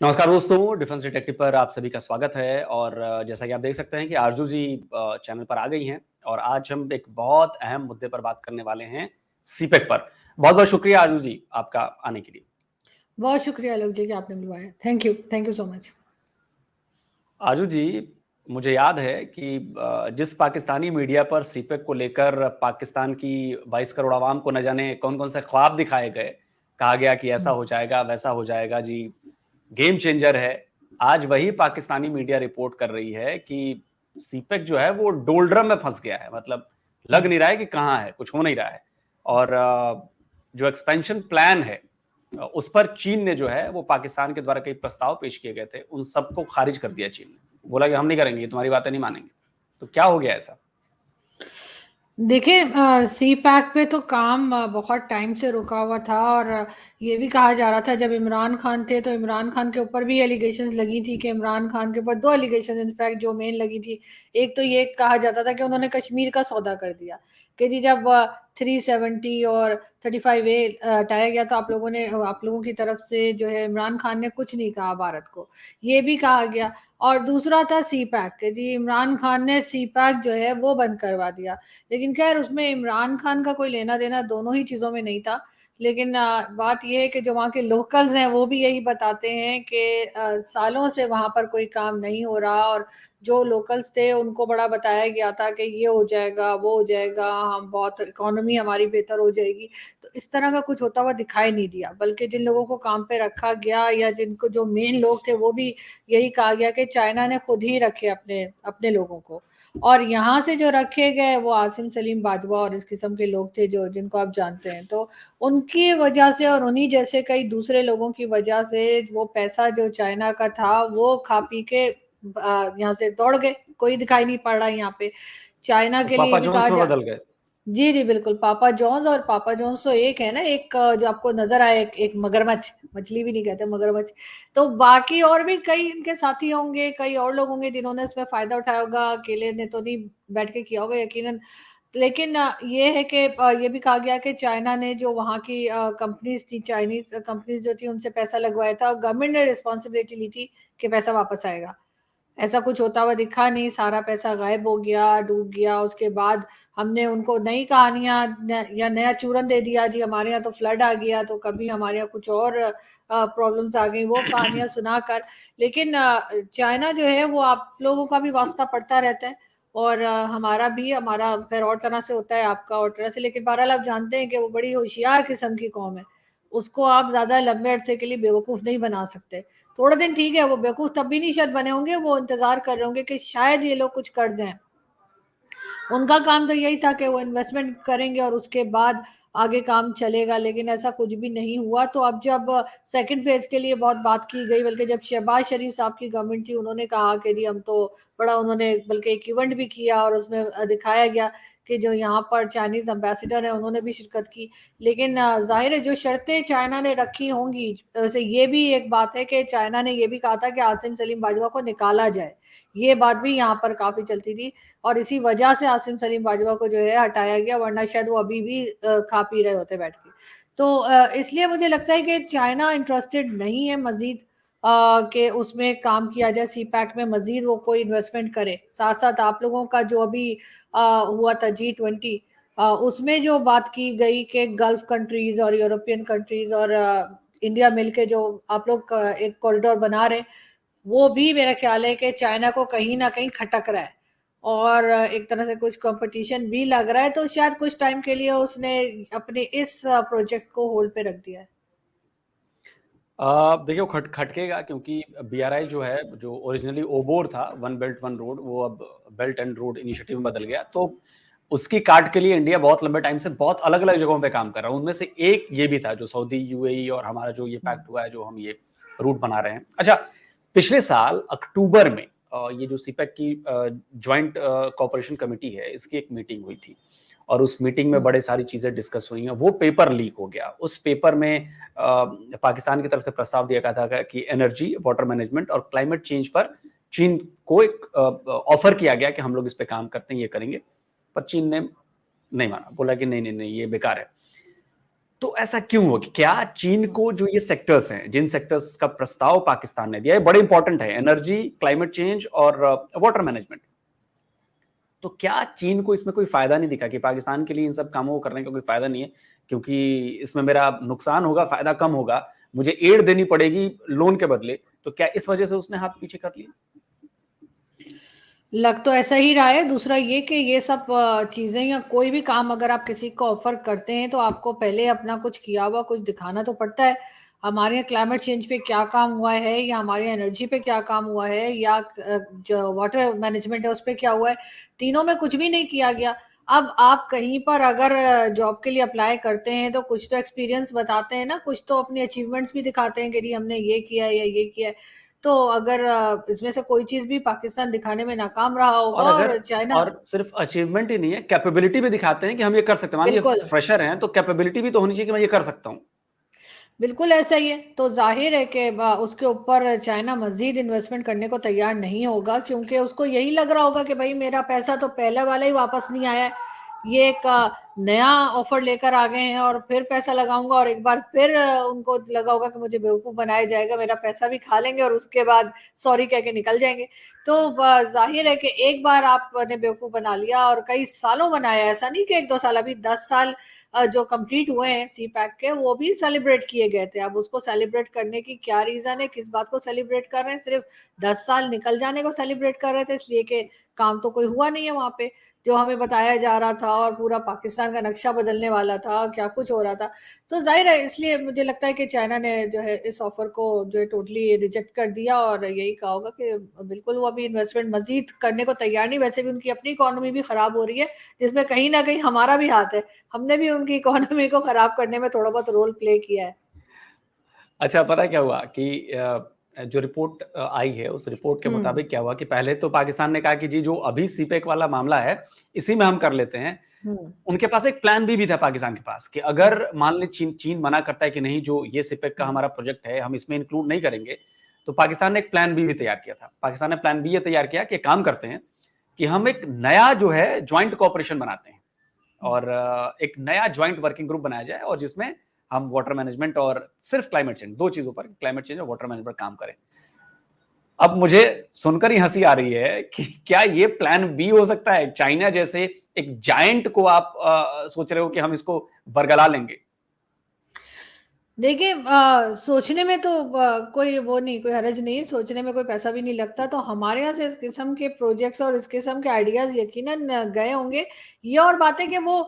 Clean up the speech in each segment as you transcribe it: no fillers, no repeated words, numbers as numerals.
नमस्कार दोस्तों, defence detective पर आप सभी का स्वागत है और जैसा कि आप देख सकते हैं कि आरजू जी चैनल पर आ गई हैं और आज हम एक बहुत अहम मुद्दे पर बात करने वाले हैं, सीपेक पर। बहुत-बहुत शुक्रिया आरजू जी आपका आने के लिए। बहुत शुक्रिया आलोक जी कि आपने बुलवाया। Thank you so much. आरजू जी, मुझे याद है कि जिस पाकिस्तानी मीडिया पर सीपेक को लेकर पाकिस्तान की 22 करोड़ आवाम को न जाने कौन-कौन से ख्वाब दिखाए गए, कहा गया कि ऐसा हो जाएगा, वैसा हो जाएगा जी, गेम चेंजर है। आज वही पाकिस्तानी मीडिया रिपोर्ट कर रही है कि सीपेक जो है वो डोल्ड्रम में फंस गया है। मतलब लग नहीं रहा है कि कहाँ है, कुछ हो नहीं रहा है। और जो एक्सपेंशन प्लान है उस पर चीन ने जो है वो पाकिस्तान के द्वारा कई प्रस्ताव पेश किए गए थे, उन सबको खारिज कर दिया चीन ने। बोला कि हम नहीं करेंगे, तुम्हारी बातें नहीं मानेंगे। तो क्या हो गया ऐसा? देखिए, सी पैक पे तो काम बहुत टाइम से रुका हुआ था और ये भी कहा जा रहा था जब इमरान खान थे तो इमरान खान के ऊपर भी एलिगेशंस लगी थी कि इमरान खान के ऊपर दो एलिगेशन इनफैक्ट जो मेन लगी थी। एक तो ये कहा जाता था कि उन्होंने कश्मीर का सौदा कर दिया कि जी जब 370 और 35A हटाया गया तो आप लोगों की तरफ से जो है इमरान खान ने कुछ नहीं कहा भारत को, ये भी कहा गया। और दूसरा था सी पैक कि जी इमरान खान ने सी पैक जो है वो बंद करवा दिया। लेकिन खैर उसमें इमरान खान का कोई लेना देना दोनों ही चीज़ों में नहीं था। लेकिन बात ये है कि जो वहाँ के लोकल्स हैं वो भी यही बताते हैं कि सालों से वहाँ पर कोई काम नहीं हो रहा और जो लोकल्स थे उनको बड़ा बताया गया था कि ये हो जाएगा, वो हो जाएगा, हम बहुत इकोनॉमी हमारी बेहतर हो जाएगी। तो इस तरह का कुछ होता हुआ दिखाई नहीं दिया, बल्कि जिन लोगों को काम पे रखा गया या जिनको जो मेन लोग थे वो भी यही कहा गया कि चाइना ने खुद ही रखे अपने अपने लोगों को। और यहाँ से जो रखे गए वो आसिम सलीम बाजवा और इस किस्म के लोग थे जो जिनको आप जानते हैं। तो उनकी वजह से और उन्हीं जैसे कई दूसरे लोगों की वजह से वो पैसा जो चाइना का था वो खा पी के यहाँ से दौड़ गए। कोई दिखाई नहीं पड़ रहा यहाँ पे। चाइना तो के लिए पापा भी कहा जॉन्स में जा बदल गए। जी, जी, बिल्कुल, पापा जॉन्स और पापा जॉन्स तो एक है ना, एक जो आपको नज़र आए एक मगरमच्छ, मछली भी नहीं कहते मगरमच्छ। तो बाकी और भी कई इनके साथी होंगे, कई और लोग होंगे जिन्होंने इसमें फ़ायदा उठाया होगा, अकेले ने तो नहीं बैठ के किया होगा यकीनन। लेकिन ये है कि ये भी कहा गया कि चाइना ने जो वहाँ की कंपनीज़ थी, चाइनीज़ कंपनीज़ जो थी उनसे पैसा लगवाया था, गवर्नमेंट ने रिस्पॉन्सिबिलिटी ली थी कि पैसा वापस आएगा। ऐसा कुछ होता हुआ दिखा नहीं, सारा पैसा गायब हो गया, डूब गया। उसके बाद हमने उनको नई कहानियाँ या नया चूरन दे दिया, जी हमारे यहाँ तो फ्लड आ गया, तो कभी हमारे यहाँ कुछ और प्रॉब्लम्स आ गई, वो कहानियाँ सुनाकर। लेकिन चाइना जो है वो आप लोगों का भी वास्ता पड़ता रहता है और हमारा खैर और तरह से होता है, आपका और तरह से। लेकिन बहरहाल आप जानते हैं कि वो बड़ी होशियार किस्म की कौम है। उसको आप ज़्यादा लंबे अरसे के लिए बेवकूफ़ नहीं बना सकते। थोड़े दिन ठीक है, वो बेवकूफ़ तब भी नहीं शायद बने होंगे, वो इंतज़ार कर रहे होंगे कि शायद ये लोग कुछ कर जाएँ। उनका काम तो यही था कि वो इन्वेस्टमेंट करेंगे और उसके बाद आगे काम चलेगा, लेकिन ऐसा कुछ भी नहीं हुआ। तो अब जब सेकंड फेज़ के लिए बहुत बात की गई, बल्कि जब शहबाज शरीफ साहब की गवर्नमेंट थी, उन्होंने कहा कि जी हम तो बड़ा उन्होंने बल्कि एक इवेंट भी किया और उसमें दिखाया गया कि जो यहाँ पर चाइनीज़ एम्बेसडर हैं, उन्होंने भी शिरकत की। लेकिन ज़ाहिर है जो शर्तें चाइना ने रखी होंगी, वैसे ये भी एक बात है कि चाइना ने ये भी कहा था कि आसिम सलीम बाजवा को निकाला जाए। ये बात भी यहाँ पर काफ़ी चलती थी और इसी वजह से आसिम सलीम बाजवा को जो है हटाया गया, वरना शायद वो अभी भी खा पी रहे होते बैठ के। तो इसलिए मुझे लगता है कि चाइना इंटरेस्टेड नहीं है मज़ीद कि उसमें काम किया जाए, सी पैक में मज़ीद वो कोई इन्वेस्टमेंट करे। साथ-साथ आप लोगों का जो अभी हुआ था G20, उसमें जो बात की गई कि गल्फ कंट्रीज़ और यूरोपियन कंट्रीज़ और इंडिया मिलके जो आप लोग एक कॉरिडोर बना रहे, वो भी मेरा ख्याल है कि चाइना को कहीं न कहीं खटक रहा है और एक तरह से कुछ कॉम्पिटिशन भी लग रहा है, तो शायद कुछ टाइम के लिए उसने अपने इस प्रोजेक्ट को होल्ड पे रख दिया है। देखिए वो खटकेगा क्योंकि बीआरआई जो है, जो ओरिजिनली ओबोर था, वन बेल्ट वन रोड, वो अब बेल्ट एंड रोड इनिशिएटिव में बदल गया। तो उसकी काट के लिए इंडिया बहुत लंबे टाइम से बहुत अलग-अलग जगहों पे काम कर रहा है। उनमें से एक ये भी था जो सऊदी, यूएई और हमारा जो ये पैक्ट हुआ है, जो हम ये रूट बना रहे हैं। अच्छा, पिछले साल अक्टूबर में ये जो सीपेक की जॉइंट कोऑपरेशन कमिटी है, इसकी एक मीटिंग हुई थी और उस मीटिंग में बड़े सारी चीजें डिस्कस हुई हैं। वो पेपर लीक हो गया। उस पेपर में पाकिस्तान की तरफ से प्रस्ताव दिया गया था कि एनर्जी, वाटर मैनेजमेंट और क्लाइमेट चेंज पर चीन को एक ऑफर किया गया कि हम लोग इस पे काम करते हैं, ये करेंगे। पर चीन ने नहीं माना, बोला कि नहीं नहीं नहीं, ये बेकार है। तो ऐसा क्यों हो? क्या चीन को जो ये सेक्टर्स हैं, जिन सेक्टर्स का प्रस्ताव पाकिस्तान ने दिया है, बड़े इंपॉर्टेंट है, एनर्जी, क्लाइमेट चेंज और वाटर मैनेजमेंट, तो क्या चीन को इसमें कोई फायदा नहीं दिखा कि पाकिस्तान के लिए इन सब कामों को करने का कोई फायदा नहीं है, क्योंकि इसमें मेरा नुकसान होगा, फायदा कम होगा, मुझे एड देनी पड़ेगी लोन के बदले, तो क्या इस वजह से उसने हाथ पीछे कर लिया? लग तो ऐसा ही रहा है। दूसरा ये कि ये सब चीजें या कोई भी काम अगर आप किसी को ऑफर करते हैं तो आपको पहले अपना कुछ किया हुआ कुछ दिखाना तो पड़ता है। हमारे यहाँ क्लाइमेट चेंज पे क्या काम हुआ है, या हमारे यहाँ एनर्जी पे क्या काम हुआ है, या जो वाटर मैनेजमेंट है उस पे क्या हुआ है, तीनों में कुछ भी नहीं किया गया। अब आप कहीं पर अगर जॉब के लिए अप्लाई करते हैं तो कुछ तो एक्सपीरियंस बताते हैं ना, कुछ तो अपनी अचीवमेंट्स भी दिखाते हैं कि जी हमने ये किया है या ये किया है। तो अगर इसमें से कोई चीज भी पाकिस्तान दिखाने में नाकाम रहा होगा, और अगर और चाइना, और सिर्फ अचीवमेंट ही नहीं है, कैपेबिलिटी भी दिखाते हैं कि हम ये कर सकते हैं। मान लीजिए बिल्कुल फ्रेशर हैं तो कैपेबिलिटी भी तो होनी चाहिए कि मैं ये कर सकता हूँ। बिल्कुल ऐसा ही है। तो जाहिर है कि उसके ऊपर चाइना मजीद इन्वेस्टमेंट करने को तैयार नहीं होगा, क्योंकि उसको यही लग रहा होगा कि भाई मेरा पैसा तो पहले वाला ही वापस नहीं आया है, ये एक नया ऑफर लेकर आ गए हैं और फिर पैसा लगाऊंगा, और एक बार फिर उनको लगा होगा कि मुझे बेवकूफ बनाया जाएगा, मेरा पैसा भी खा लेंगे और उसके बाद सॉरी कह के निकल जाएंगे। तो जाहिर है कि एक बार आपने बेवकूफ बना लिया और कई सालों बनाया, ऐसा नहीं कि 1-2 साल, अभी 10 साल जो कंप्लीट हुए हैं सी पैक के, वो भी सेलिब्रेट किए गए थे। अब उसको सेलिब्रेट करने की क्या रीजन है, किस बात को सेलिब्रेट कर रहे हैं? सिर्फ 10 साल निकल जाने को सेलिब्रेट कर रहे थे, इसलिए कि काम तो कोई हुआ नहीं है वहां पे, जो हमें बताया जा रहा था और पूरा पाकिस्तान का नक्शा बदलने वाला था, क्या कुछ हो रहा था। तो जाहिर है, इसलिए मुझे लगता है कि चाइना ने जो है इस ऑफर को जो है टोटली रिजेक्ट कर दिया, और यही कहा होगा कि बिल्कुल वो अभी इन्वेस्टमेंट मजीद करने को तैयार नहीं। वैसे भी उनकी अपनी इकोनॉमी भी खराब हो रही है, जिसमें कहीं ना कहीं हमारा भी हाथ है, हमने भी उनकी इकोनॉमी को खराब करने में थोड़ा बहुत रोल प्ले किया है। अच्छा, पता है क्या हुआ कि जो रिपोर्ट आई है, उस रिपोर्ट के मुताबिक क्या हुआ कि पहले तो पाकिस्तान ने कहा कि जी जो अभी सीपेक वाला मामला है, इसी में हम कर लेते हैं। हम्म उनके पास एक प्लान बी भी था पाकिस्तान के पास कि अगर मान लें चीन चीन मना करता है कि नहीं, जो ये सीपेक का हमारा प्रोजेक्ट है हम इसमें इंक्लूड नहीं करेंगे, तो पाकिस्तान ने एक प्लान बी भी तैयार किया था। पाकिस्तान ने प्लान बी ये तैयार किया कि काम करते हैं कि हम एक नया जो है ज्वाइंट कोऑपरेशन बनाते हैं और एक नया ज्वाइंट वर्किंग ग्रुप बनाया जाए और जिसमें हम वाटर मैनेजमेंट और सिर्फ क्लाइमेट चेंज, दो चीजों पर, क्लाइमेट चेंज और वाटर मैनेजमेंट काम करें। अब मुझे सुनकर ही हंसी आ रही है कि क्या ये प्लान बी हो सकता है? चाइना जैसे एक जायंट को आप सोच रहे हो कि हम इसको बरगला लेंगे? देखिए, सोचने में तो कोई वो नहीं, कोई हर्ज नहीं, सोचने में कोई पैसा भी नहीं लगता। तो हमारे यहाँ से इस किस्म के प्रोजेक्ट्स और इस किस्म के आइडियाज यकीनन गए होंगे। ये और बात है कि वो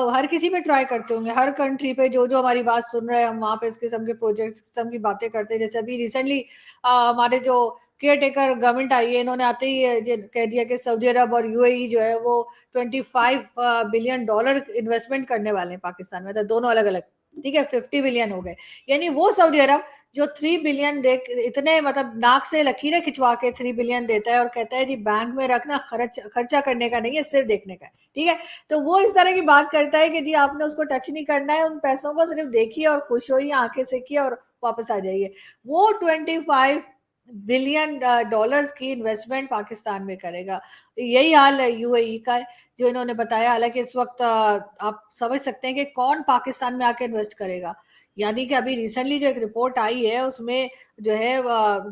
हर किसी पे ट्राई करते होंगे, हर कंट्री पे जो जो हमारी बात सुन रहे हैं हम वहाँ पे इस किस्म के प्रोजेक्ट्स, किस्म की बातें करते हैं। जैसे अभी रिसेंटली हमारे जो केयर टेकर गवर्नमेंट आई है, इन्होंने आते ही कह दिया कि सऊदी अरब और यूएई जो है वो $25 बिलियन इन्वेस्टमेंट करने वाले हैं पाकिस्तान में, तो दोनों अलग अलग, ठीक है, 50 बिलियन हो गए। यानी वो सऊदी अरब जो 3 बिलियन दे, इतने मतलब नाक से लकीरें खिंचवा के 3 बिलियन देता है और कहता है जी बैंक में रखना, खर्चा करने का नहीं है, सिर्फ देखने का है, ठीक है। तो वो इस तरह की बात करता है कि जी आपने उसको टच नहीं करना है, उन पैसों को सिर्फ देखिए और खुश होइए, आंखें सेकिए और वापस आ जाइए। वो 25 बिलियन डॉलर्स की इन्वेस्टमेंट पाकिस्तान में करेगा। यही हाल है यूएई का है, जो इन्होंने बताया। हालांकि इस वक्त आप समझ सकते हैं कि कौन पाकिस्तान में आके इन्वेस्ट करेगा। यानी कि अभी रिसेंटली जो एक रिपोर्ट आई है उसमें जो है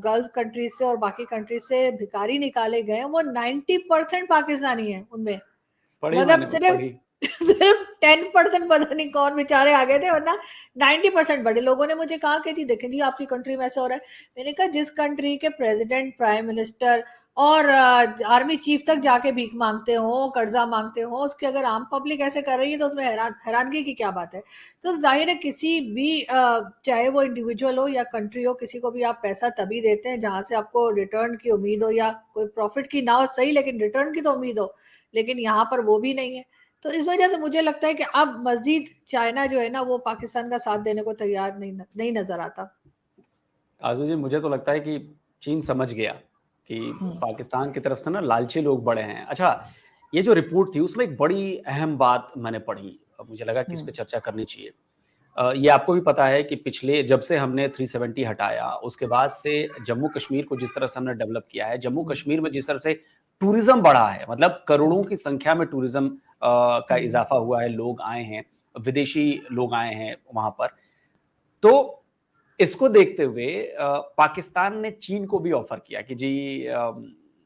गल्फ कंट्रीज से और बाकी कंट्रीज से भिखारी निकाले गए हैं, वो 90% पाकिस्तानी है उनमें। पढ़ी मतलब मैंने तो, सिर्फ पढ़ी। सिर्फ 10% पता नहीं कौन बेचारे आ गए थे, वरना 90%। बड़े लोगों ने मुझे कहा कि जी देखें जी आपकी कंट्री में ऐसा हो रहा है। मैंने कहा जिस कंट्री के प्रेसिडेंट, प्राइम मिनिस्टर और आर्मी चीफ तक जाके भीख मांगते हो, कर्जा मांगते हो, उसके अगर आम पब्लिक ऐसे कर रही है तो उसमें हैरानगी की क्या बात है। तो जाहिर है किसी भी चाहे वो इंडिविजुअल हो या कंट्री हो, किसी को भी आप पैसा तभी देते हैं जहां से आपको रिटर्न की उम्मीद हो, या कोई प्रॉफिट की ना हो सही, लेकिन रिटर्न की तो उम्मीद हो। लेकिन यहाँ पर वो भी नहीं है। तो इस वजह से मुझे लगता है कि अब मजीद चाइना जो है ना वो पाकिस्तान का साथ देने को तैयार नहीं नजर आता। आजू जी, मुझे तो लगता है कि चीन समझ गया कि पाकिस्तान की तरफ से ना लालची लोग बड़े हैं। अच्छा, ये जो रिपोर्ट थी उसमें एक बड़ी अहम बात मैंने पढ़ी, अब मुझे लगा कि इस पे चर्चा करनी चाहिए। ये आपको भी पता है कि पिछले जब से हमने 370 हटाया उसके बाद से जम्मू कश्मीर को जिस तरह से हमने डेवलप किया है, जम्मू कश्मीर में जिस तरह से टूरिज्म बढ़ा है, मतलब करोड़ों की संख्या में टूरिज्म का इजाफा हुआ है, लोग आए हैं, विदेशी लोग आए हैं वहां पर। तो इसको देखते हुए पाकिस्तान ने चीन को भी ऑफर किया कि जी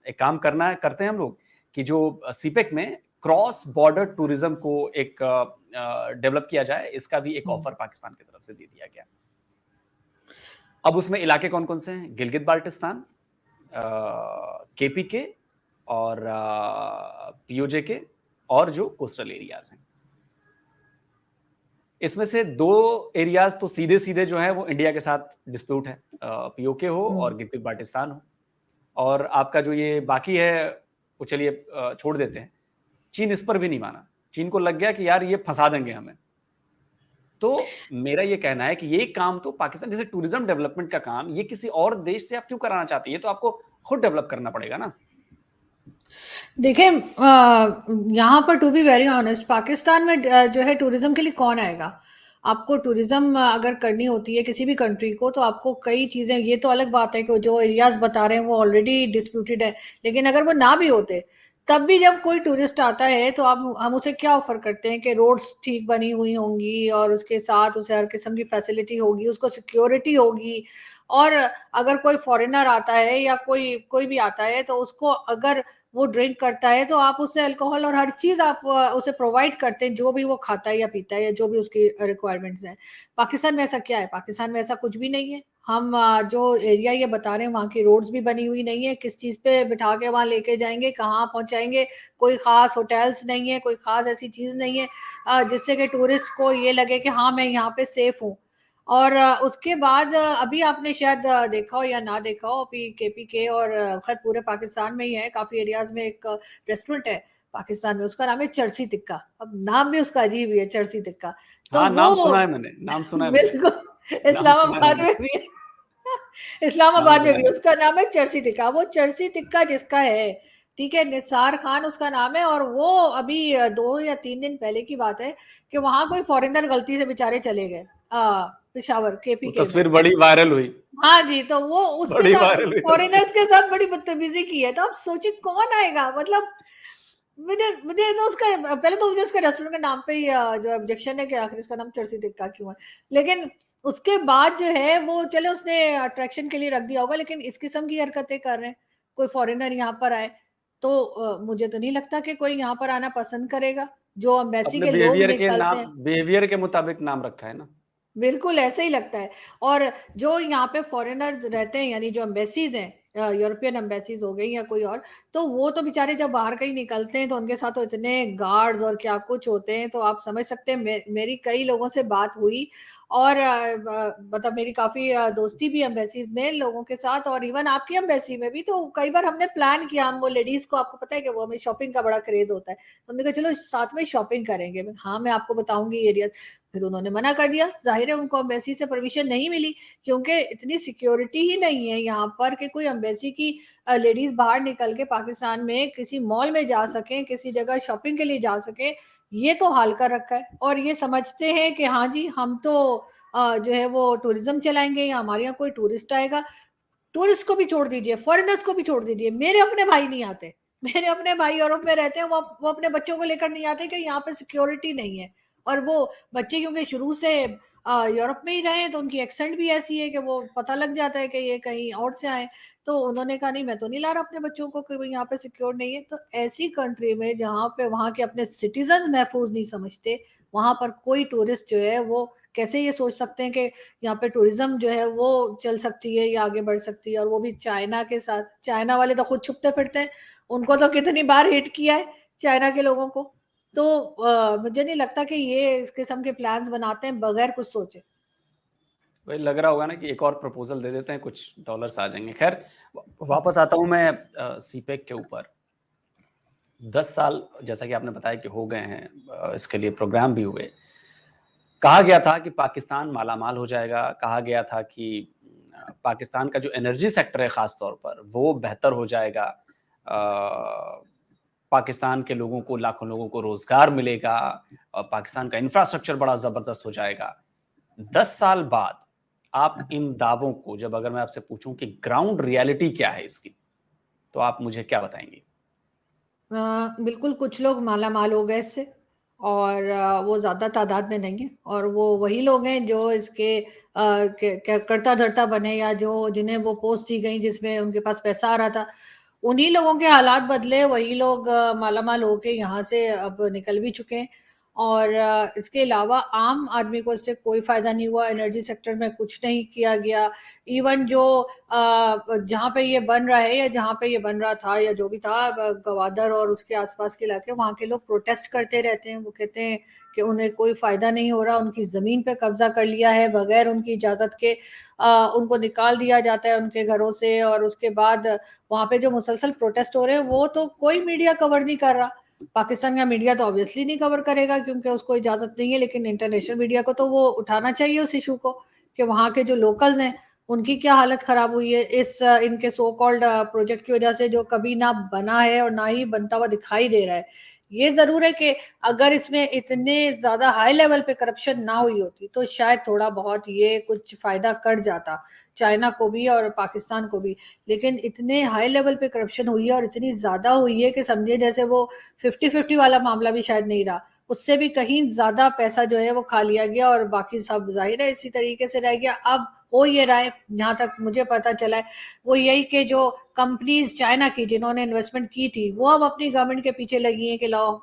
एक काम करते हैं हम लोग कि जो सीपेक में क्रॉस बॉर्डर टूरिज्म को एक डेवलप किया जाए, इसका भी एक ऑफर पाकिस्तान की तरफ से दे दिया गया। अब उसमें इलाके कौन कौन से हैं? गिलगित बाल्टिस्तान, केपीके और पीओजे के, और जो कोस्टल एरियाज हैं। इसमें से 2 एरियाज तो सीधे सीधे जो है वो इंडिया के साथ डिस्प्यूट है, पीओके हो और गिलगित बाल्टिस्तान हो। और आपका जो ये बाकी है वो चलिए छोड़ देते हैं। चीन इस पर भी नहीं माना। चीन को लग गया कि यार ये फंसा देंगे हमें। तो मेरा ये कहना है कि ये काम तो पाकिस्तान, जैसे टूरिज्म डेवलपमेंट का काम, ये किसी और देश से आप क्यों कराना चाहते हैं? ये तो आपको खुद डेवलप करना पड़ेगा ना। देखिए, यहाँ पर to be very honest, Pakistan में जो है टूरिज्म के लिए कौन आएगा? आपको टूरिज्म अगर करनी होती है किसी भी कंट्री को, तो आपको कई चीजें, ये तो अलग बात है कि जो एरियाज बता रहे हैं वो ऑलरेडी डिस्प्यूटेड है, लेकिन अगर वो ना भी होते, तब भी जब कोई टूरिस्ट आता है तो आप हम उसे क्या ऑफर करते हैं कि रोड्स ठीक बनी हुई होंगी और उसके साथ उसे हर किस्म की फैसिलिटी होगी, उसको सिक्योरिटी होगी। और अगर कोई फॉरेनर आता है या कोई कोई भी आता है तो उसको अगर वो ड्रिंक करता है तो आप उससे अल्कोहल और हर चीज आप उसे प्रोवाइड करते हैं, जो भी वो खाता है या पीता है या जो भी उसकी रिक्वायरमेंट्स हैं। पाकिस्तान में ऐसा क्या है? पाकिस्तान में ऐसा कुछ भी नहीं है। हम जो एरिया ये बता रहे हैं वहाँ की रोड्स भी बनी हुई नहीं है, किस चीज पे बिठा के वहां लेके जाएंगे, कहाँ पहुंचाएंगे, कोई खास होटल्स नहीं है, कोई खास ऐसी चीज नहीं है जिससे कि टूरिस्ट को ये लगे कि हाँ मैं यहाँ पे सेफ हूँ। और उसके बाद अभी आपने शायद देखा हो या ना देखा हो, अभी केपीके और खैर पूरे पाकिस्तान में ही है, काफी एरियाज में एक रेस्टोरेंट है पाकिस्तान में, उसका नाम है चरसी टिक्का। अब नाम भी उसका अजीब ही है, चरसी टिक्का। तो हाँ, नाम वो सुना है मैंने, नाम सुना है मैंने। बिल्कुल नाम सुना है इस्लामाबाद मैंने। में भी है। नाम इस्लामाबाद में सुना है भी मैंने। उसका नाम है चरसी टिक्का। वो चरसी टिक्का जिसका है, ठीक है, निसार खान उसका नाम है। और वो अभी 2 या 3 दिन पहले की बात है कि वहां कोई फॉरेनर गलती से बेचारे चले गए पेशावर वो केपीके में। तस्वीर बड़ी वायरल हुई। हाँ जी, तो वो उसके बड़ी साथ वायरल हुई फॉरेनर्स के तस्वीर। साथ बड़ी बदतमीजी की है। तो आप सोचिए कौन आएगा, मतलब मुझे मुझे तो उसका, पहले तो मुझे उसके रेस्टोरेंट के नाम पे ही जो ऑब्जेक्शन है कि आखिर इसका नाम चरसी टिक्का क्यों है। लेकिन उसके बाद जो है वो चले उसने अट्रैक्शन के लिए रख दिया होगा, लेकिन इस किस्म की हरकतें कर रहे हैं, कोई फॉरेनर यहाँ पर आए तो मुझे तो नहीं लगता कि कोई यहाँ पर आना पसंद करेगा। जो एम्बेसी अपने के लोग निकलते नाम, हैं, बिहेवियर के मुताबिक नाम रखा है ना। बिल्कुल ऐसे ही लगता है। और जो यहाँ पे फॉरेनर्स रहते हैं, यानी जो एम्बेसीज हैं, यूरोपियन एम्बेसीज हो गई या कोई और, तो वो तो बेचारे जब बाहर कहीं निकलते हैं तो उनके साथ तो इतने गार्ड्स और क्या कुछ होते हैं, तो आप समझ सकते हैं। मेरी कई लोगों से बात हुई और मतलब मेरी काफी दोस्ती भी एम्बेसीज में लोगों के साथ, और इवन आपकी एम्बेसी में भी। तो कई बार हमने प्लान किया, हम वो लेडीज को, आपको पता है कि वो हमें शॉपिंग का बड़ा क्रेज होता है, तो हमने कहा चलो साथ में शॉपिंग करेंगे, हाँ मैं आपको बताऊंगी एरिया। फिर उन्होंने मना कर दिया, जाहिर है उनको एम्बेसी से परमिशन नहीं मिली, क्योंकि इतनी सिक्योरिटी ही नहीं है यहाँ पर कि कोई एम्बेसी की लेडीज बाहर निकल के पाकिस्तान में किसी मॉल में जा सके, किसी जगह शॉपिंग के लिए जा सके। ये तो हाल कर रखा है। और ये समझते हैं कि हाँ जी हम तो जो है वो टूरिज्म चलाएंगे या हमारे यहाँ कोई टूरिस्ट आएगा। टूरिस्ट को भी छोड़ दीजिए, फॉरेनर्स को भी छोड़ दीजिए, मेरे अपने भाई नहीं आते, मेरे अपने भाई यूरोप में रहते हैं, वो अपने बच्चों को लेकर नहीं आते कि यहाँ पे सिक्योरिटी नहीं है। और वो बच्चे क्योंकि शुरू से यूरोप में ही रहे हैं, तो उनकी एक्सेंट भी ऐसी है कि वो पता लग जाता है कि ये कहीं और से आए। तो उन्होंने कहा नहीं, मैं तो नहीं ला रहा अपने बच्चों को कि यहाँ पे सिक्योर नहीं है। तो ऐसी कंट्री में जहाँ पे वहाँ के अपने सिटीजन महफूज नहीं समझते, वहां पर कोई टूरिस्ट जो है वो कैसे ये सोच सकते हैं कि यहाँ पे टूरिज्म जो है वो चल सकती है या आगे बढ़ सकती है। और वो भी चाइना के साथ। चाइना वाले तो खुद छुपते फिरते हैं, उनको तो कितनी बार हिट किया है चाइना के लोगों को। तो मुझे नहीं लगता कि ये इस किस्म के प्लान्स बनाते हैं बगैर कुछ सोचे। वही लग रहा होगा ना कि एक और प्रपोजल दे देते हैं, कुछ डॉलर्स आ जाएंगे। खैर, वापस आता हूं मैं सीपेक के ऊपर। 10 साल जैसा कि आपने बताया कि हो गए हैं, इसके लिए प्रोग्राम भी हुए। कहा गया था कि पाकिस्तान मालामाल हो जाएगा, कहा गया था कि पाकिस्तान का जो एनर्जी सेक्टर है खास तौर पर वो बेहतर हो जाएगा, पाकिस्तान के लोगों को, लाखों लोगों को रोजगार मिलेगा, और पाकिस्तान का इंफ्रास्ट्रक्चर बड़ा जबरदस्त हो जाएगा। 10 साल बाद आप इन दावों को, जब अगर मैं आपसे पूछूं कि ग्राउंड रियलिटी क्या है इसकी, तो आप मुझे क्या बताएंगे? बिल्कुल, कुछ लोग माला माल हो गए इससे, और वो ज़्यादा तादाद में नहीं है, और वो वही लोग हैं जो इसके कर्ता धर्ता बने, या जो जिन्हें वो पोस्ट दी गई जिसमें उनके पास पैसा आ रहा था, उन्हीं लोगों के हालात बदले, वही लोग मालामाल होके यहाँ से अब निकल भी चुके हैं। और इसके अलावा आम आदमी को इससे कोई फायदा नहीं हुआ, एनर्जी सेक्टर में कुछ नहीं किया गया। इवन जो जहाँ पे ये बन रहा है, या जहाँ पे ये बन रहा था, या जो भी था, गवादर और उसके आसपास के इलाके, वहाँ के लोग प्रोटेस्ट करते रहते हैं। वो कहते हैं कि उन्हें कोई फायदा नहीं हो रहा, उनकी जमीन पे कब्जा कर लिया है बगैर उनकी इजाजत के, उनको निकाल दिया जाता है उनके घरों से। और उसके बाद वहाँ पे जो मुसलसल प्रोटेस्ट हो रहे हैं, वो तो कोई मीडिया कवर नहीं कर रहा। पाकिस्तान का मीडिया तो ऑब्वियसली नहीं कवर करेगा, क्योंकि उसको इजाजत नहीं है, लेकिन इंटरनेशनल मीडिया को तो वो उठाना चाहिए उस इशू को, कि वहाँ के जो लोकल्स हैं उनकी क्या हालत खराब हुई है इस इनके सो कॉल्ड प्रोजेक्ट की वजह से, जो कभी ना बना है और ना ही बनता हुआ दिखाई दे रहा है। ये जरूर है कि अगर इसमें इतने ज्यादा हाई लेवल पे करप्शन ना हुई होती तो शायद थोड़ा बहुत ये कुछ फायदा कर जाता चाइना को भी और पाकिस्तान को भी। लेकिन इतने हाई लेवल पे करप्शन हुई है, और इतनी ज्यादा हुई है कि समझिए जैसे वो 50-50 वाला मामला भी शायद नहीं रहा, उससे भी कहीं ज्यादा पैसा जो है वो खा लिया गया, और बाकी सब जाहिर है इसी तरीके से रह गया। अब हो ये रहा है, जहां तक मुझे पता चला है, वो यही कि जो कंपनीज चाइना की जिन्होंने इन्वेस्टमेंट की थी, वो अब अपनी गवर्नमेंट के पीछे लगी हैं कि लाओ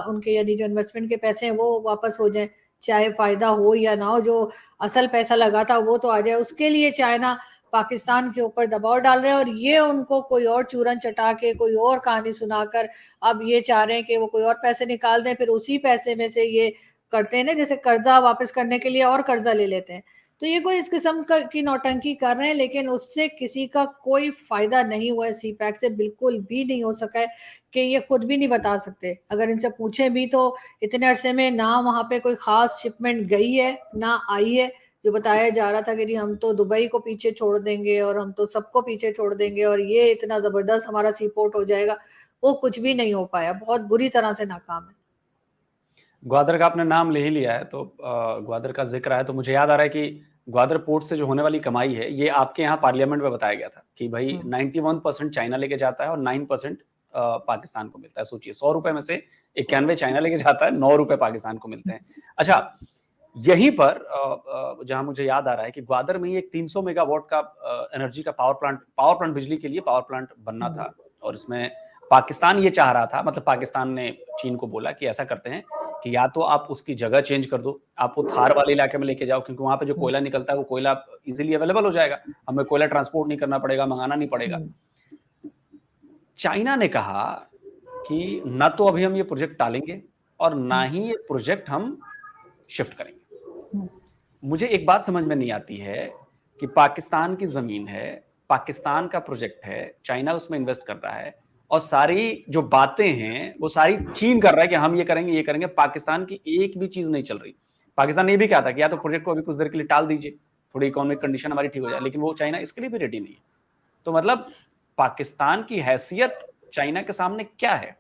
उनके यानी जो इन्वेस्टमेंट के पैसे हैं वो वापस हो जाए, चाहे फायदा हो या ना हो, जो असल पैसा लगा था वो तो आ जाए। उसके लिए चाइना पाकिस्तान के ऊपर दबाव डाल रहे हैं, और ये उनको कोई और चूरन चटा के, कोई और कहानी सुनाकर अब ये चाह रहे हैं कि वो कोई और पैसे निकाल दें, फिर उसी पैसे में से ये करते हैं ना, जैसे कर्जा वापस करने के लिए और कर्जा ले लेते हैं। तो ये कोई इस किस्म की नौटंकी कर रहे हैं, लेकिन उससे किसी का कोई फायदा नहीं हुआ है। सी पैक से बिल्कुल भी नहीं हो सका है, कि ये खुद भी नहीं बता सकते। अगर इनसे पूछे भी तो इतने अरसे में ना वहां पे कोई खास शिपमेंट गई है ना आई है। जो बताया जा रहा था कि हम तो दुबई को पीछे छोड़ देंगे और हम तो सबको पीछे छोड़ देंगे और ये इतना जबरदस्त हमारा सीपोर्ट हो जाएगा, वो कुछ भी नहीं हो पाया, बहुत बुरी तरह से नाकाम है। ग्वादर का आपने नाम ले ही लिया है, तो ग्वादर का जिक्र आया तो मुझे याद आ रहा है कि ग्वादर पोर्ट से जो होने वाली कमाई है, ये आपके यहाँ पार्लियामेंट में बताया गया था कि भाई 91% चाइना लेके जाता है और 9% पाकिस्तान को मिलता है। सोचिए, 100 रुपए में से 91 चाइना लेके जाता है, 9 रुपए पाकिस्तान को मिलते हैं। अच्छा, यहीं पर जहां मुझे याद आ रहा है कि ग्वादर में ही एक 300 मेगावाट का एनर्जी का पावर प्लांट बिजली के लिए पावर प्लांट बनना था, और इसमें पाकिस्तान ये चाह रहा था, मतलब पाकिस्तान ने चीन को बोला कि ऐसा करते हैं कि या तो आप उसकी जगह चेंज कर दो, आप वो थार वाले इलाके में लेके जाओ, क्योंकि वहां पे जो कोयला निकलता है वो कोयला इजीली अवेलेबल हो जाएगा, हमें कोयला ट्रांसपोर्ट नहीं करना पड़ेगा, मंगाना नहीं पड़ेगा। चाइना ने कहा कि ना तो अभी हम ये प्रोजेक्ट टालेंगे और ना ही ये प्रोजेक्ट हम शिफ्ट करेंगे। मुझे एक बात समझ में नहीं आती है कि पाकिस्तान की जमीन है, पाकिस्तान का प्रोजेक्ट है, चाइना उसमें इन्वेस्ट कर रहा है, और सारी जो बातें हैं वो सारी चीन कर रहा है कि हम ये करेंगे ये करेंगे, पाकिस्तान की एक भी चीज नहीं चल रही। पाकिस्तान ने ये भी कहा था कि या तो प्रोजेक्ट को अभी कुछ देर के लिए टाल दीजिए, थोड़ी इकोनॉमिक कंडीशन हमारी ठीक हो जाए, लेकिन वो चाइना इसके लिए भी रेडी नहीं है। तो मतलब पाकिस्तान की हैसियत चाइना के सामने क्या है?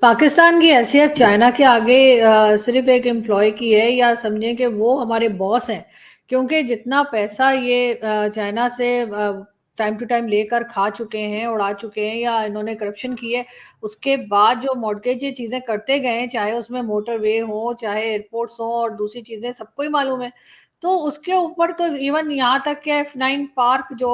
पाकिस्तान की हैसियत चाइना के आगे सिर्फ एक एम्प्लॉय की है, या समझें कि वो हमारे बॉस हैं। क्योंकि जितना पैसा ये चाइना से टाइम टू टाइम लेकर खा चुके हैं, उड़ा चुके हैं, या इन्होंने करप्शन की है, उसके बाद जो मॉडगेज ये चीजें करते गए हैं, चाहे उसमें मोटरवे हो, चाहे एयरपोर्ट्स हो, और दूसरी चीजें सबको ही मालूम है। तो उसके ऊपर तो इवन यहाँ तक कि F9 पार्क जो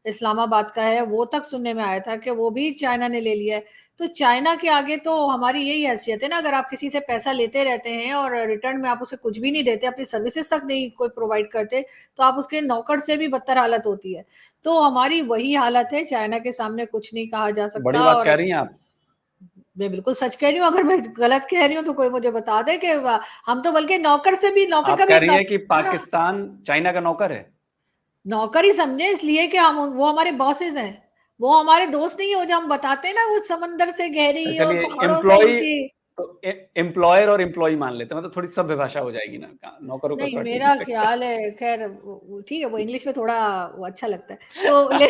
इस्लामाबाद का है, वो तक सुनने में आया था कि वो भी चाइना ने ले लिया है। तो चाइना के आगे तो हमारी यही हैसियत है ना, अगर आप किसी से पैसा लेते रहते हैं और रिटर्न में आप उसे कुछ भी नहीं देते, अपनी सर्विसेज तक नहीं कोई प्रोवाइड करते, तो आप उसके नौकर से भी बदतर हालत होती है। तो हमारी वही हालत है, चाइना के सामने कुछ नहीं कहा जा बड़ी सकता। बात कह और रही हैं आप। मैं बिल्कुल सच कह रही हूँ, अगर मैं गलत कह रही हूँ तो कोई मुझे बता दे कि हम तो बल्कि नौकर से भी, नौकर आप का भी कह एक रही हैं कि नौकर, पाकिस्तान चाइना का नौकर है? नौकर ही समझे, इसलिए कि हम वो हमारे बॉसेज हैं। वो हमारे दोस्त नहीं हो, जो हम बताते हैं ना, वो समंदर से गहरी और चलिए, पहाड़ों से एम्प्लॉय, ऊंची। तो एम्प्लॉयर और एम्प्लॉय मान लेते हैं, मतलब थोड़ी सभ्य भाषा हो जाएगी ना, नौकरों का नहीं, थोड़ा ठीक मेरा लगेगा। ख्याल है, खैर ठीक है, वो इंग्लिश में थोड़ा वो अच्छा लगता है, तो ले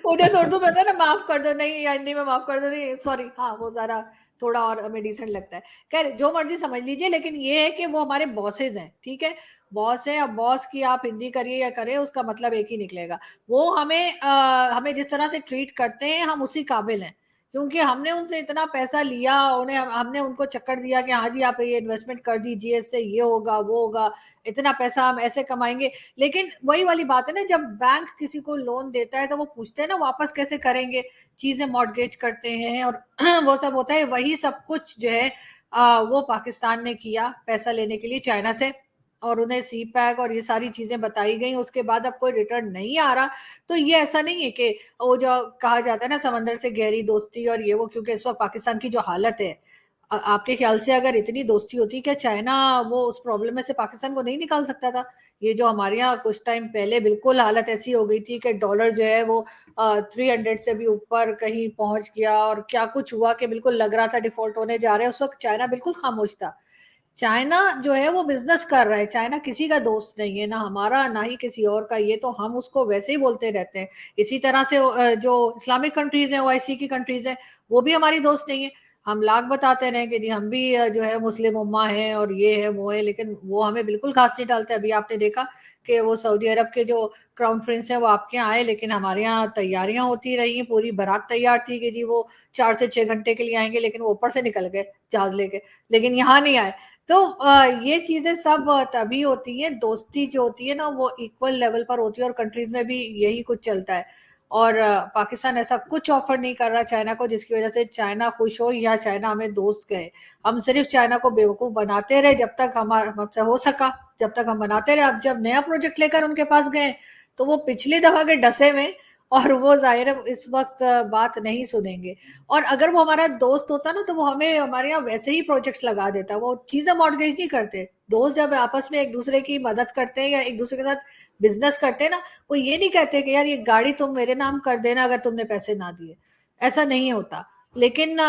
वो जैसे उर्दू में होता है ना, माफ कर दो, नहीं, या हिंदी में माफ कर दो, नहीं सॉरी, हाँ वो जरा थोड़ा और हमें डिसेंट लगता है। खैर जो मर्जी समझ लीजिए, लेकिन ये है कि वो हमारे बॉसेज हैं, ठीक है, बॉस है। अब बॉस की आप हिंदी करिए या करें, उसका मतलब एक ही निकलेगा। वो हमें जिस तरह से ट्रीट करते हैं, हम उसी काबिल हैं, क्योंकि हमने उनसे इतना पैसा लिया, उन्हें हमने उनको चक्कर दिया कि हाँ जी आप ये इन्वेस्टमेंट कर दीजिए, इससे ये होगा वो होगा, इतना पैसा हम ऐसे कमाएंगे। लेकिन वही वाली बात है ना, जब बैंक किसी को लोन देता है तो वो पूछते हैं ना वापस कैसे करेंगे, चीजें मॉर्गेज करते हैं और वो सब होता है। वही सब कुछ जो है वो पाकिस्तान ने किया पैसा लेने के लिए चाइना से, और उन्हें सी पैक और ये सारी चीजें बताई गई, उसके बाद अब कोई रिटर्न नहीं आ रहा। तो ये ऐसा नहीं है कि वो जो कहा जाता है ना समंदर से गहरी दोस्ती और ये वो, क्योंकि इस वक्त पाकिस्तान की जो हालत है, आपके ख्याल से अगर इतनी दोस्ती होती, क्या चाइना वो उस प्रॉब्लम में से पाकिस्तान को नहीं निकाल सकता था? ये जो हमारे यहाँ कुछ टाइम पहले बिल्कुल हालत ऐसी हो गई थी कि डॉलर जो है वो 300 से भी ऊपर कहीं पहुंच गया, और क्या कुछ हुआ कि बिल्कुल लग रहा था डिफॉल्ट होने जा रहे हैं। उस वक्त चाइना बिल्कुल खामोश था। चाइना जो है वो बिजनेस कर रहा है, चाइना किसी का दोस्त नहीं है, ना हमारा ना ही किसी और का। ये तो हम उसको वैसे ही बोलते रहते हैं। इसी तरह से जो इस्लामिक कंट्रीज हैं, ओआईसी की कंट्रीज हैं, वो भी हमारी दोस्त नहीं है। हम लाख बताते रहे कि जी हम भी जो है मुस्लिम उम्मा है और ये है वो है, लेकिन वो हमें बिल्कुल घास नहीं डालते। अभी आपने देखा कि वो सऊदी अरब के जो क्राउन प्रिंस हैं वो आपके यहाँ आए, लेकिन हमारे यहाँ तैयारियां होती रही, पूरी बारात तैयार थी कि जी वो 4 से 6 घंटे के लिए आएंगे, लेकिन वो ऊपर से निकल गए जहाज लेके, लेकिन यहाँ नहीं आए। तो ये चीजें सब तभी होती हैं, दोस्ती जो होती है ना वो इक्वल लेवल पर होती है, और कंट्रीज में भी यही कुछ चलता है। और पाकिस्तान ऐसा कुछ ऑफर नहीं कर रहा चाइना को जिसकी वजह से चाइना खुश हो या चाइना हमें दोस्त कहे। हम सिर्फ चाइना को बेवकूफ बनाते रहे जब तक हमारे हमसे हो सका, जब तक हम बनाते रहे। अब जब नया प्रोजेक्ट लेकर उनके पास गए तो वो पिछली दफा के डसे में, और वो जाहिर है इस वक्त बात नहीं सुनेंगे। और अगर वो हमारा दोस्त होता ना तो वो हमें हमारे यहाँ वैसे ही प्रोजेक्ट्स लगा देता, वो चीजें मॉर्गेज नहीं करते। दोस्त जब आपस में एक दूसरे की मदद करते हैं या एक दूसरे के साथ बिजनेस करते हैं ना, वो ये नहीं कहते कि यार ये गाड़ी तुम मेरे नाम कर देना अगर तुमने पैसे ना दिए, ऐसा नहीं होता। लेकिन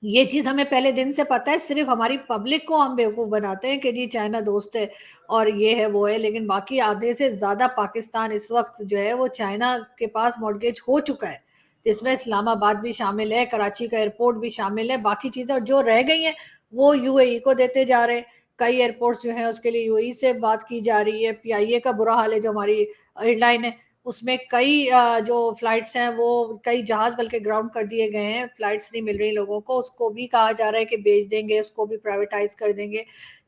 ये चीज हमें पहले दिन से पता है, सिर्फ हमारी पब्लिक को हम बेवकूफ बनाते हैं कि जी चाइना दोस्त है और ये है वो है, लेकिन बाकी आधे से ज्यादा पाकिस्तान इस वक्त जो है वो चाइना के पास मॉर्गेज हो चुका है, जिसमें इस्लामाबाद भी शामिल है, कराची का एयरपोर्ट भी शामिल है, बाकी चीजें जो रह गई हैं वो यूएई को देते जा रहे हैं। कई एयरपोर्ट्स जो है उसके लिए यूएई से बात की जा रही है। पीआईए का बुरा हाल है, जो हमारी एयरलाइन है उसमें कई जो फ्लाइट्स हैं वो कई जहाज बल्कि ग्राउंड कर दिए गए हैं, फ्लाइट्स नहीं मिल रही लोगों को, उसको भी कहा जा रहा है कि बेच देंगे, उसको भी प्राइवेटाइज कर देंगे।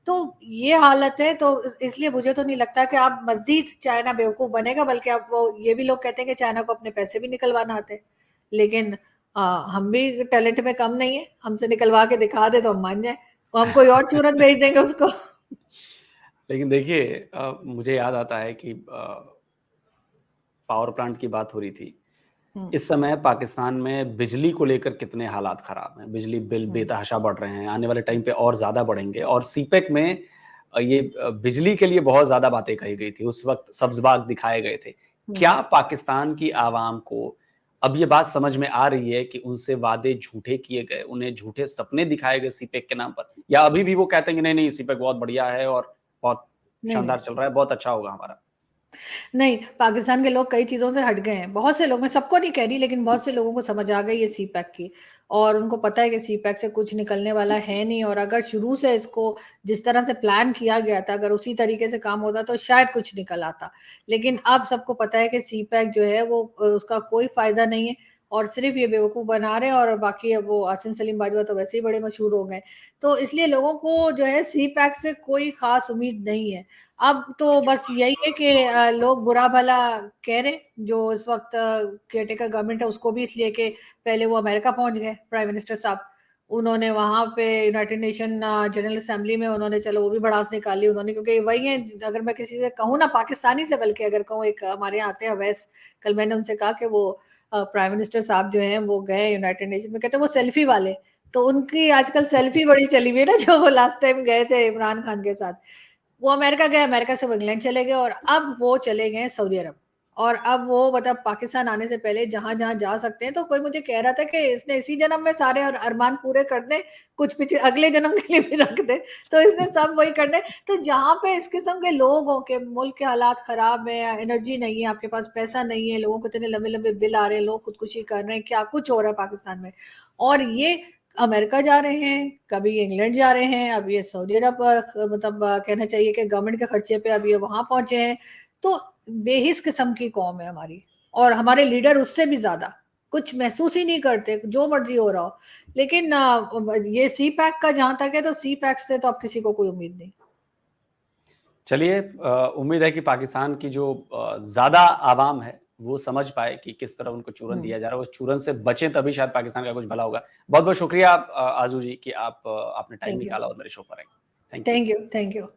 तो ये हालत है। तो इसलिए मुझे तो नहीं लगता कि आप मजीद चाइना बेवकूफ बनेगा, बल्कि आप वो ये भी लोग कहते हैं कि चाइना को अपने पैसे भी निकलवाना आते हैं, लेकिन हम भी टैलेंट में कम नहीं है, हमसे निकलवा के दिखा दे तो हम मान जाए, हम कोई और सूरत भेज देंगे उसको। लेकिन देखिए मुझे याद आता है कि पावर प्लांट की बात हो रही थी। इस समय पाकिस्तान में बिजली को लेकर कितने हालात खराब हैं, बिजली बिल बेतहाशा बढ़ रहे हैं, आने वाले टाइम पे और ज्यादा बढ़ेंगे। और सीपेक में ये बिजली के लिए बहुत ज्यादा बातें कही गई थी, उस वक्त सब्ज बाग दिखाए गए थे। क्या पाकिस्तान की आवाम को अब ये बात समझ में आ रही है कि उनसे वादे झूठे किए गए, उन्हें झूठे सपने दिखाए गए सीपेक के नाम पर, या अभी भी वो कहते हैं कि नहीं नहीं सीपेक बहुत बढ़िया है और बहुत नहीं नहीं शानदार चल रहा है, बहुत अच्छा होगा हमारा? नहीं, पाकिस्तान के लोग कई चीज़ों से हट गए हैं। बहुत से लोग, मैं सबको नहीं कह रही, लेकिन बहुत से लोगों को समझ आ गई है सी पैक की, और उनको पता है कि सी पैक से कुछ निकलने वाला है नहीं। और अगर शुरू से इसको जिस तरह से प्लान किया गया था, अगर उसी तरीके से काम होता तो शायद कुछ निकल आता। लेकिन अब सबको पता है कि सी पैक जो है वो उसका कोई फायदा नहीं है, और सिर्फ ये बेवकूफ़ बना रहे हैं। और बाकी अब वो आसिम सलीम बाजवा तो वैसे ही बड़े मशहूर हो गए, तो इसलिए लोगों को जो है सी पैक से कोई खास उम्मीद नहीं है। अब तो बस यही है कि लोग बुरा भला कह रहे, जो इस वक्त केयरटेकर गवर्नमेंट है उसको भी, इसलिए कि पहले वो अमेरिका पहुंच गए प्राइम मिनिस्टर साहब, उन्होंने वहां पे यूनाइटेड नेशन जनरल असेंबली में उन्होंने चलो वो भी भड़ास निकाली उन्होंने, क्योंकि वही है। अगर मैं किसी से कहूँ ना पाकिस्तानी से, बल्कि अगर कहूँ, एक हमारे यहाँ आते हैं अवैस, कल मैंने उनसे कहा कि वो प्राइम मिनिस्टर साहब जो हैं वो गए यूनाइटेड नेशन में, कहते वो सेल्फी वाले। तो उनकी आजकल सेल्फी बड़ी चली हुई है ना, जो वो लास्ट टाइम गए थे इमरान खान के साथ, वो अमेरिका गए, अमेरिका से वो इंग्लैंड चले गए, और अब वो चले गए सऊदी अरब। और अब वो मतलब पाकिस्तान आने से पहले जहां जहां जा सकते हैं, तो कोई मुझे कह रहा था कि इसने इसी जन्म में सारे अरमान पूरे कर दे, कुछ पिछले अगले जन्म के लिए भी रख दे, तो इसने सब वही करने। तो जहां पे इस किस्म के लोग हो के मुल्क के हालात खराब है, एनर्जी नहीं है, आपके पास पैसा नहीं है, लोगों को इतने लंबे लंबे बिल आ रहे हैं, लोग खुदकुशी कर रहे हैं, क्या कुछ हो रहा है पाकिस्तान में, और ये अमेरिका जा रहे हैं, कभी इंग्लैंड जा रहे हैं, अब ये सऊदी अरब मतलब कहना चाहिए कि गवर्नमेंट के खर्चे पे अब ये वहां पहुंचे हैं। तो बेहिस किस्म की कौम है हमारी, और हमारे लीडर उससे भी ज्यादा कुछ महसूस ही नहीं करते, जो मर्जी हो रहा हो। लेकिन ये सी पैक का जहां तक है, तो सी पैक से तो अब किसी को कोई उम्मीद नहीं। चलिए, उम्मीद है कि पाकिस्तान की जो ज्यादा आवाम है वो समझ पाए कि किस तरह उनको चूरन दिया जा रहा है, उस चूरन से बचें, तभी शायद पाकिस्तान का कुछ भला होगा। बहुत बहुत शुक्रिया आजू जी कि आपने टाइम थैंक यू, निकाला और मेरे शो पर आए। Thank you. Thank you, thank you.